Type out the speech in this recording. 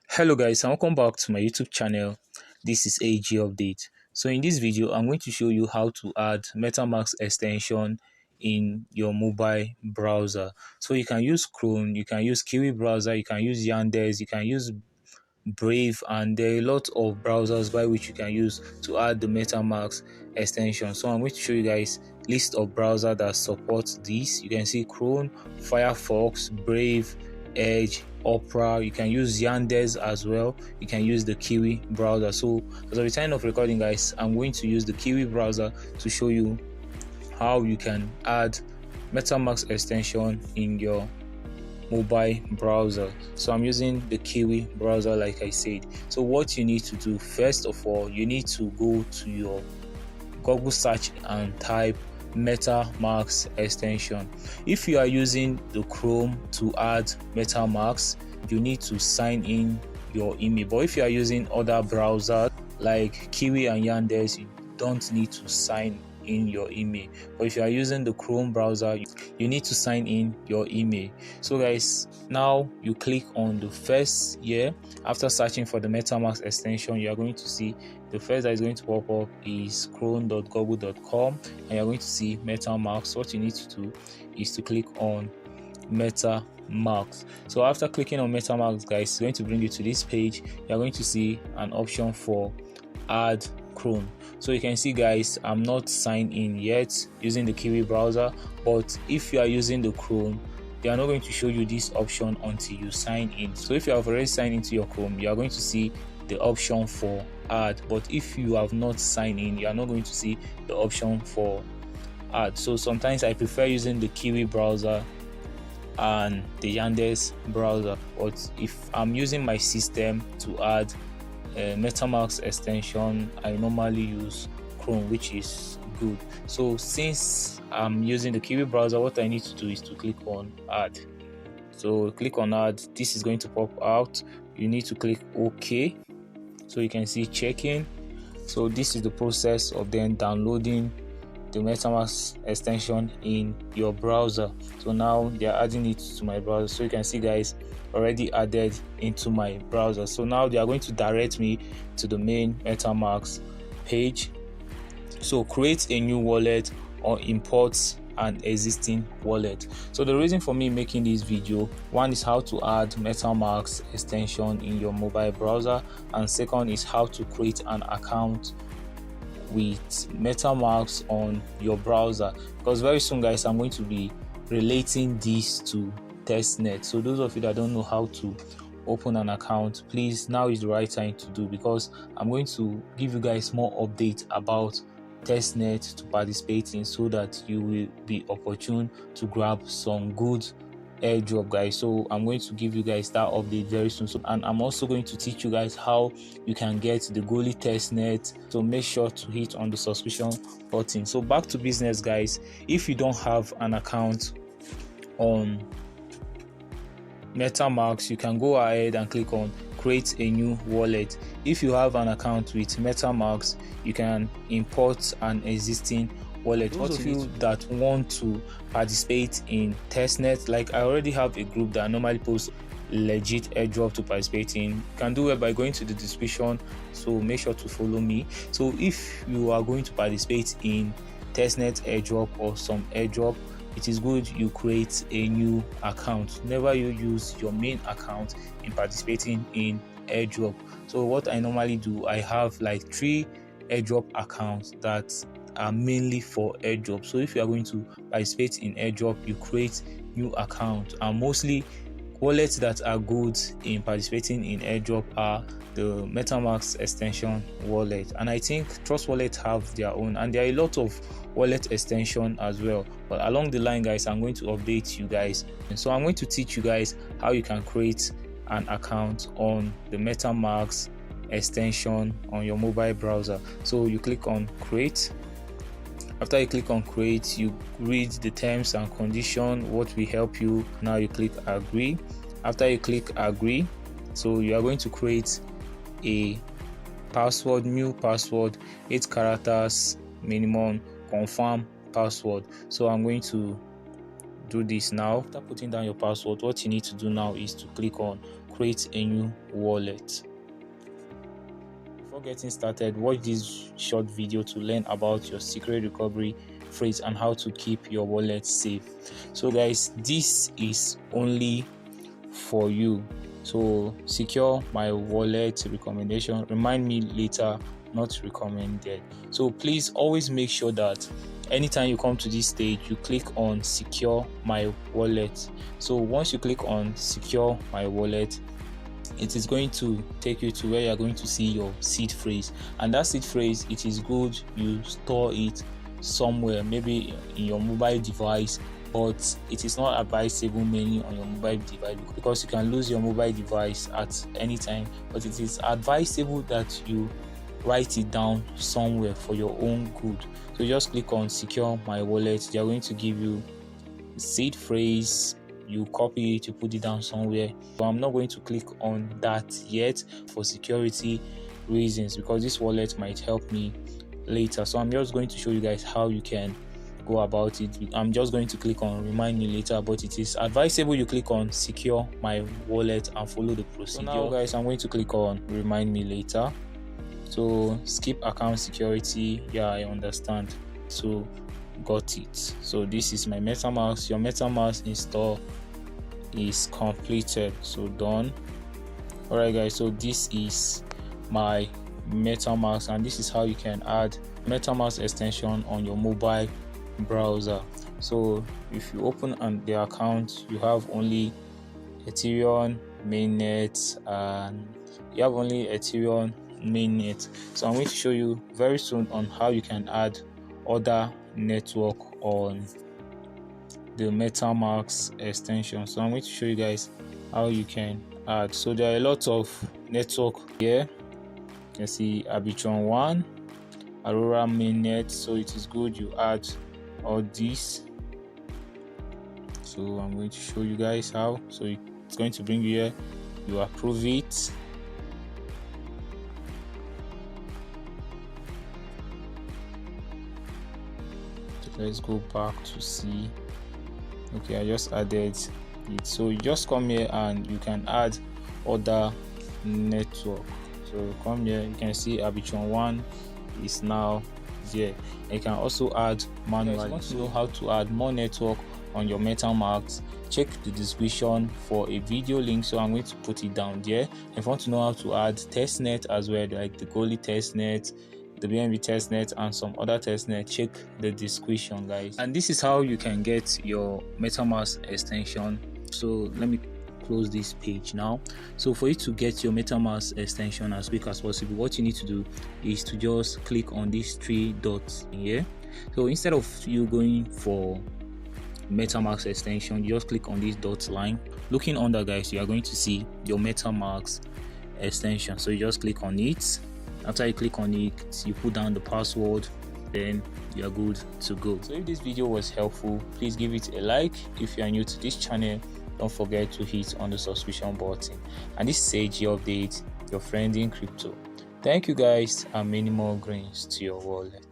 Hello guys, and welcome back to my YouTube channel. This is AG Update. So in this video, I'm going to show you how to add Metamask extension in your mobile browser. So you can use Chrome, you can use Kiwi browser, you can use Yandex, you can use Brave, and there are a lot of browsers by which you can use to add the Metamask extension. So I'm going to show you guys list of browsers that support this. You can see Chrome, Firefox, Brave, Edge, Opera. You can use Yandex as well. You can use the Kiwi browser. So as of the time of recording, guys, I'm going to use the Kiwi browser to show you how you can add Metamask extension in your mobile browser. So I'm using the Kiwi browser, like I said. So what you need to do, first of all, you need to go to your Google search and type Metamask extension. If you are using the Chrome to add Metamask, you need to sign in your email. But if you are using other browsers like Kiwi and Yandex, you don't need to sign in your email. But if you are using the Chrome browser, you need to sign in your email. So guys, now you click on the first here. After searching for the Metamask extension, you are going to see the first that is going to pop up is chrome.google.com, and you're going to see Metamask. What you need to do is to click on Metamask. So after clicking on Metamask, guys, it's going to bring you to this page. You're going to see an option for add Chrome. So you can see, guys, I'm not signed in yet using the Kiwi browser, but if you are using the Chrome, they are not going to show you this option until you sign in. So if you have already signed into your Chrome, you are going to see the option for add, but if you have not signed in, you are not going to see the option for add. So sometimes I prefer using the Kiwi browser and the Yandex browser, but if I'm using my system to add Metamask extension, I normally use Chrome, which is good. So since I'm using the Kiwi browser, what I need to do is to click on add. So click on add. This is going to pop out. You need to click OK. So you can see checking. So this is the process of then downloading the Metamask extension in your browser. So now they are adding it to my browser. So you can see, guys, already added into my browser. So now they are going to direct me to the main Metamask page. So create a new wallet or import an existing wallet. So the reason for me making this video, one is how to add Metamask extension in your mobile browser, and second is how to create an account with Metamask on your browser, because very soon, guys, I'm going to be relating this to testnet. So those of you that don't know how to open an account, please, now is the right time to do, because I'm going to give you guys more updates about testnet to participate in, so that you will be opportune to grab some good airdrop, guys. So I'm going to give you guys that update very soon. So, and I'm also going to teach you guys how you can get the Goalie testnet. So make sure to hit on the subscription button. So back to business, guys. If you don't have an account on Metamask, you can go ahead and click on create a new wallet. If you have an account with Metamask, you can import an existing wallet. Those of you that want to participate in testnet, like I already have a group that I normally post legit airdrop to participate in, you can do it by going to the description. So make sure to follow me. So if you are going to participate in testnet airdrop or some airdrop, it is good you create a new account. Never you use your main account in participating in airdrop. So what I normally do, I have like 3 airdrop accounts that are mainly for airdrop. So if you are going to participate in airdrop, you create new account, and mostly wallets that are good in participating in airdrop are the Metamask extension wallet, and I think Trust Wallet have their own, and there are a lot of wallet extension as well. But along the line, guys, I'm going to update you guys, and so I'm going to teach you guys how you can create an account on the Metamask extension on your mobile browser. So you click on create. After you click on create, you read the terms and conditions, what will help you. Now you click agree. After you click agree, so you are going to create a password, new password, 8 characters minimum, confirm password. So I'm going to do this now. After putting down your password, what you need to do now is to click on create a new wallet. Before getting started, watch this short video to learn about your secret recovery phrase and how to keep your wallet safe. So guys, this is only for you. So secure my wallet recommendation, remind me later, not recommended. So please always make sure that anytime you come to this stage, you click on secure my wallet. So once you click on secure my wallet, it is going to take you to where you are going to see your seed phrase, and that seed phrase, it is good you store it somewhere, maybe in your mobile device, but it is not advisable mainly on your mobile device because you can lose your mobile device at any time. But it is advisable that you write it down somewhere for your own good. So just click on secure my wallet. They are going to give you seed phrase, you copy it, you put it down somewhere. So I'm not going to click on that yet for security reasons because this wallet might help me later. So I'm just going to show you guys how you can go about it. I'm just going to click on remind me later, but it is advisable you click on secure my wallet and follow the procedure. So now guys, I'm going to click on remind me later. So skip account security, yeah, I understand. So got it. So this is my Metamask. Your Metamask install is completed, so done. All right guys, so this is my Metamask, and this is how you can add Metamask extension on your mobile browser. So if you open the account, you have only Ethereum mainnet, and you have only Ethereum mainnet. So I'm going to show you very soon on how you can add other network on the Metamask extension. So I'm going to show you guys how you can add. So there are a lot of network here. You can see Arbitrum 1, Aurora mainnet. So it is good you add all these. So I'm going to show you guys how. So it's going to bring you here, you approve it. So let's go back to see. Okay, I just added it. So you just come here and you can add other network. So come here, you can see Arbitrum 1 is now there. You can also add manually. If you want to know how to add more network on your Metamask, check the description for a video link. So I'm going to put it down there. If you want to know how to add testnet as well, like the Goalie testnet, the BNB testnet, and some other testnet, check the description guys. And this is how you can get your Metamask extension. So let me close this page now. So for you to get your Metamask extension as quick as possible, what you need to do is to just click on these 3 dots here. So instead of you going for Metamask extension, you just click on this dot line. Looking under guys, you are going to see your Metamask extension. So you just click on it. After you click on it, you put down the password, then you are good to go. So if this video was helpful, please give it a like. If you are new to this channel, don't forget to hit on the subscription button. And this is AG Update, your friend in crypto. Thank you guys, and many more grains to your wallet.